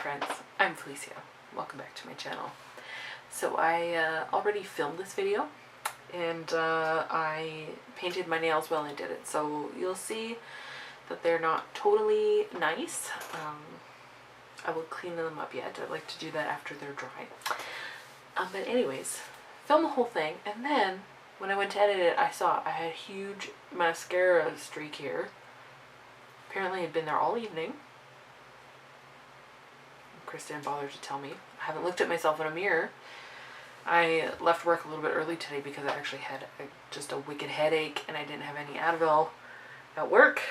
friends, I'm Felicia. Welcome back to my channel. So I already filmed this video and I painted my nails while I did it. So you'll see that they're not totally nice. I will clean them up yet. I'd like to do that after they're dry. But anyways, film the whole thing, and then when I went to edit it, I saw I had a huge mascara streak here. Apparently I'd been there all evening. Chris didn't bother to tell me. I haven't looked at myself in a mirror. I left work a little bit early today because I actually had just a wicked headache and I didn't have any Advil at work.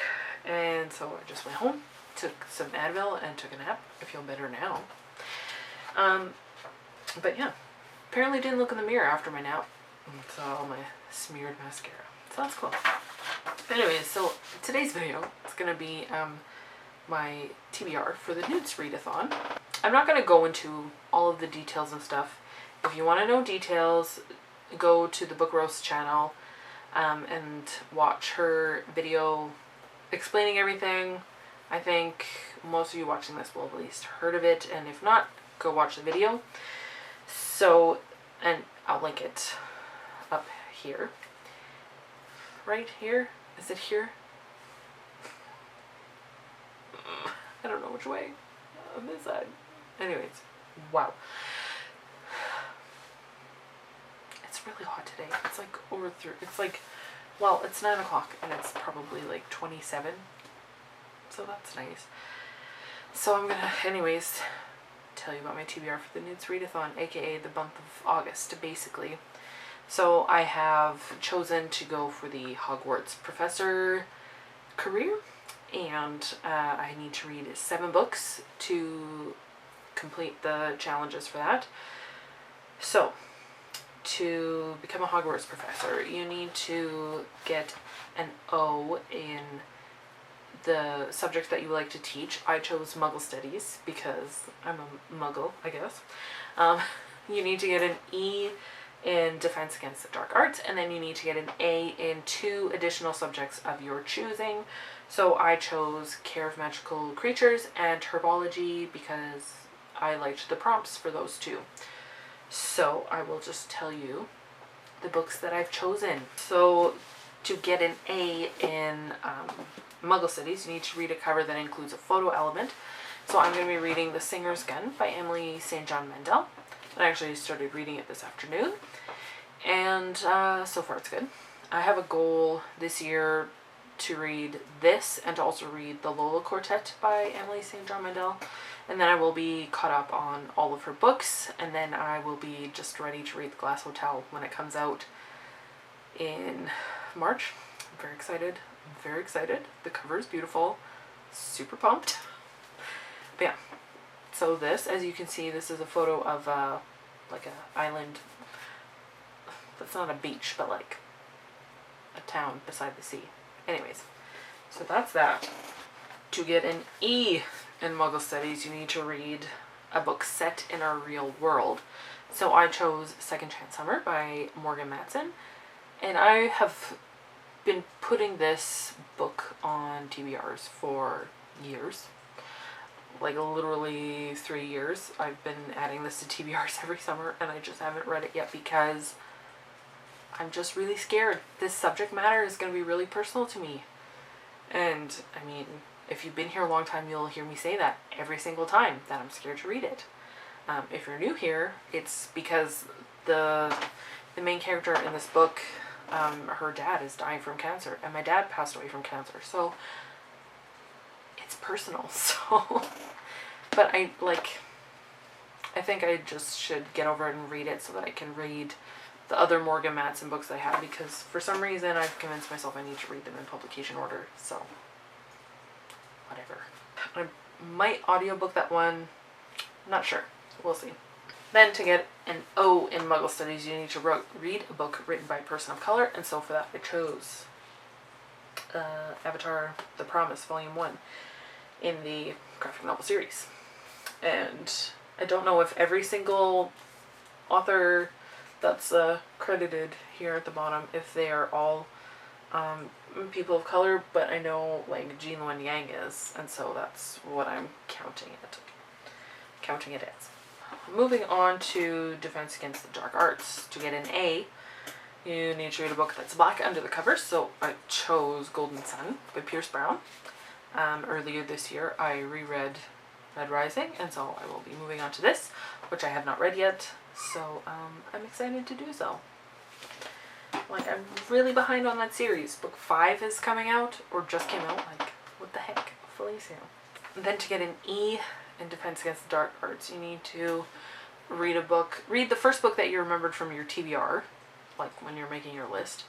And so I just went home, took some Advil and took a nap. I feel better now. But yeah, apparently didn't look in the mirror after my nap and saw all my smeared mascara. So that's cool. Anyways, so today's video is going to be my TBR for the N.E.W.T.S Readathon. I'm not going to go into all of the details and stuff. If you want to know details, go to the Book Roast channel and watch her video explaining everything. I think most of you watching this will have at least heard of it, and if not, go watch the video. So, and I'll link it up here. Right here? Is it here? I don't know which way. On this side. Anyways, wow. It's really hot today. It's like over it's like, well, it's 9 o'clock and it's probably like 27. So that's nice. So I'm gonna, anyways, tell you about my TBR for the N.E.W.T.S Readathon, aka the month of August, basically. So I have chosen to go for the Hogwarts professor career, and I need to read 7 books to complete the challenges for that. So, to become a Hogwarts professor, you need to get an O in the subject that you like to teach. I chose Muggle Studies because I'm a Muggle, I guess. You need to get an E in Defense Against the Dark Arts, and then you need to get an A in 2 additional subjects of your choosing. So I chose Care of Magical Creatures and Herbology because I liked the prompts for those 2. So I will just tell you the books that I've chosen. So to get an A in Muggle Studies, you need to read a cover that includes a photo element. So I'm going to be reading The Singer's Gun by Emily St. John Mandel. I actually started reading it this afternoon, and so far it's good. I have a goal this year to read this and to also read The Lola Quartet by Emily St. John Mandel, and then I will be caught up on all of her books, and then I will be just ready to read The Glass Hotel when it comes out in March. I'm very excited. I'm very excited. The cover is beautiful. Super pumped. But yeah. So this, as you can see, this is a photo of like a island. That's not a beach, but like a town beside the sea. Anyways, so that's that. To get an E in Muggle Studies, you need to read a book set in our real world. So I chose Second Chance Summer by Morgan Matson, and I have been putting this book on TBRs for years. Like literally 3 years. I've been adding this to TBRs every summer, and I just haven't read it yet because I'm just really scared. This subject matter is going to be really personal to me. And I mean, if you've been here a long time, you'll hear me say that every single time that I'm scared to read it. If you're new here, it's because the main character in this book, her dad is dying from cancer, and my dad passed away from cancer. So it's personal, so but I think I just should get over it and read it so that I can read the other Morgan Matson books I have, because for some reason I've convinced myself I need to read them in publication order, so whatever. I might audiobook that one, not sure, we'll see. Then to get an O in Muggle Studies, you need to read a book written by a person of color, and so for that I chose Avatar The Promise Volume 1 in the graphic novel series. And I don't know if every single author that's credited here at the bottom, if they are all people of color, but I know like Jean Luen Yang is, and so that's what I'm counting it. counting it as. Moving on to Defense Against the Dark Arts. To get an A, you need to read a book that's black under the cover, so I chose Golden Sun by Pierce Brown. Earlier this year I reread Red Rising, and so I will be moving on to this, which I have not read yet, so I'm excited to do so. Like, I'm really behind on that series. Book 5 is coming out, or just came out, like, what the heck, Felicia. And then to get an E in Defense Against the Dark Arts, you need to read the first book that you remembered from your TBR, like when you're making your list.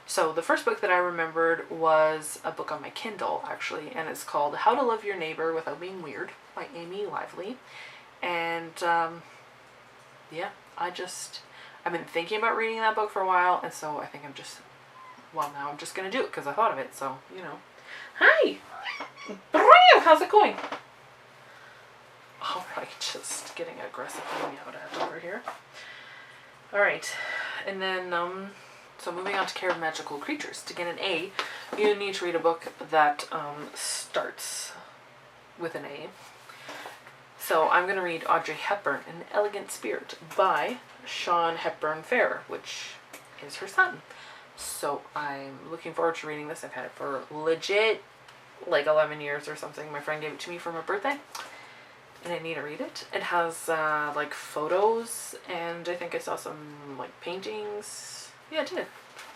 So the first book that I remembered was a book on my Kindle, actually, and it's called How to Love Your Neighbor Without Being Weird by Amy Lively. And yeah, I've been thinking about reading that book for a while, and so I think now I'm just going to do it because I thought of it, so, you know. Hi! How's it going? Alright, just getting aggressively yelled at over here. Alright, and then, so moving on to Care of Magical Creatures. To get an A, you need to read a book that starts with an A. So I'm going to read Audrey Hepburn, An Elegant Spirit by Sean Hepburn Fair, which is her son. So I'm looking forward to reading this. I've had it for legit like 11 years or something. My friend gave it to me for my birthday, and I need to read it. It has like photos, and I think I saw some like paintings. Yeah, it did.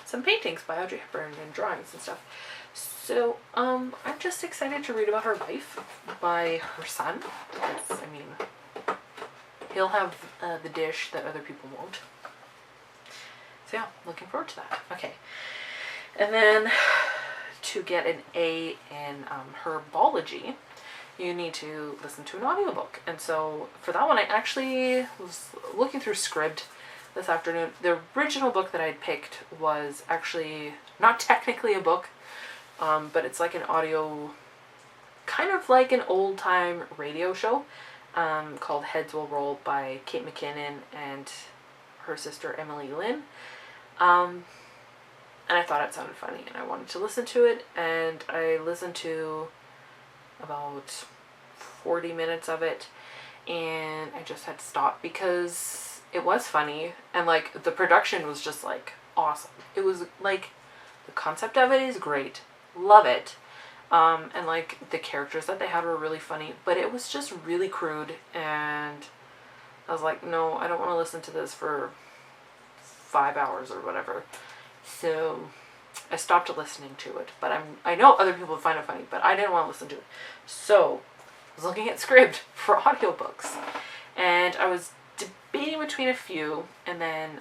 Some paintings by Audrey Hepburn and drawings and stuff. So I'm just excited to read about her life by her son, because I mean, he'll have the dish that other people won't. So yeah, looking forward to that. Okay, and then to get an A in herbology, you need to listen to an audiobook. And so for that one, I actually was looking through Scribd this afternoon. The original book that I'd picked was actually not technically a book, but it's like an audio, kind of like an old-time radio show called Heads Will Roll by Kate McKinnon and her sister Emily Lynn. And I thought it sounded funny, and I wanted to listen to it, and I listened to about 40 minutes of it, and I just had to stop because it was funny, and like the production was just like awesome. It was like, the concept of it is great, love it, and like the characters that they had were really funny, but it was just really crude, and I was like, no, I don't want to listen to this for 5 hours or whatever. So I stopped listening to it, but I know other people find it funny, but I didn't want to listen to it. So I was looking at Scribd for audiobooks, and I was debating between a few, and then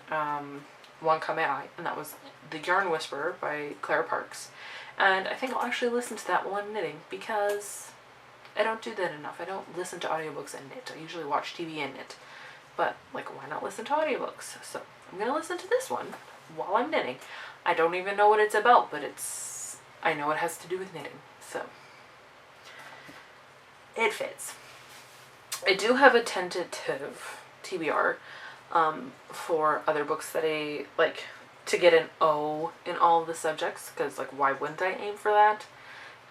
one caught my eye, and that was The Yarn Whisperer by Clara Parks. And I think I'll actually listen to that while I'm knitting, because I don't do that enough. I don't listen to audiobooks and knit. I usually watch TV and knit. But, like, why not listen to audiobooks? So I'm going to listen to this one while I'm knitting. I don't even know what it's about, but I know it has to do with knitting. So it fits. I do have a tentative TBR for other books that I like to get an O in all of the subjects, because like why wouldn't I aim for that,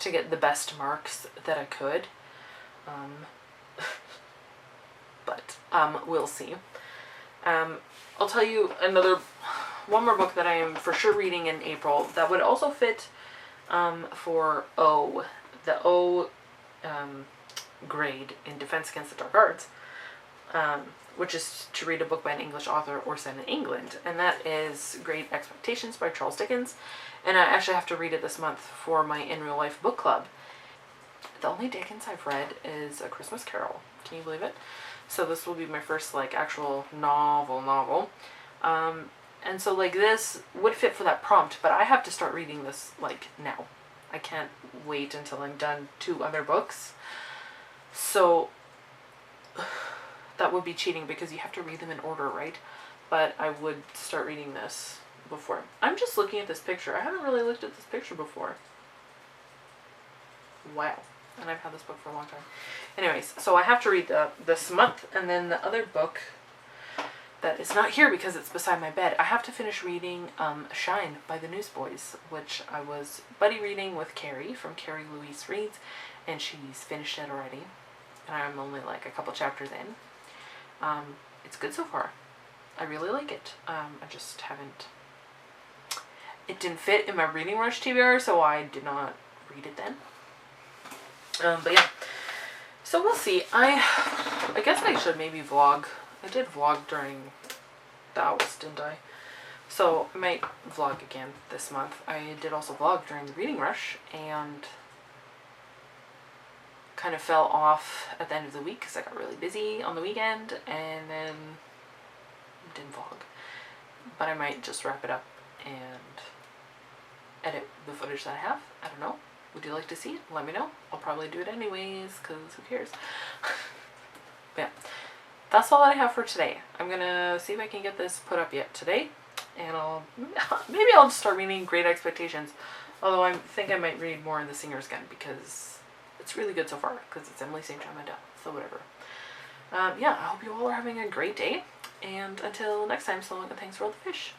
to get the best marks that I could, but we'll see. I'll tell you one more book that I am for sure reading in April that would also fit for O, the O grade in Defense Against the Dark Arts, which is to read a book by an English author or set in England, and that is Great Expectations by Charles Dickens. And I actually have to read it this month for my In Real Life book club. The only Dickens I've read is A Christmas Carol. Can you believe it? So this will be my first like actual novel. And so like this would fit for that prompt, but I have to start reading this like now. I can't wait until I'm done 2 other books. So that would be cheating because you have to read them in order, right? But I would start reading this before. I'm just looking at this picture. I haven't really looked at this picture before. Wow. And I've had this book for a long time. Anyways, so I have to read this month, and then the other book that is not here because it's beside my bed, I have to finish reading Shine by the Newsboys, which I was buddy reading with Carrie from Carrie Louise Reads, and she's finished it already. and I'm only like a couple chapters in. It's good so far. I really like it. I just haven't... It didn't fit in my reading rush TBR, so I did not read it then. But yeah. So we'll see. I guess I should maybe vlog. I did vlog during the owls, didn't I? So I might vlog again this month. I did also vlog during the reading rush and kind of fell off at the end of the week because I got really busy on the weekend and then didn't vlog. But I might just wrap it up and edit the footage that I have. I don't know. Would you like to see it? Let me know. I'll probably do it anyways because who cares? But yeah, that's all that I have for today. I'm gonna see if I can get this put up yet today, and maybe I'll just start reading Great Expectations. Although I think I might read more in The Singer's Gun because it's really good so far because it's Emily St. John Mandel. So whatever. Yeah, I hope you all are having a great day, and until next time, so long and thanks for all the fish.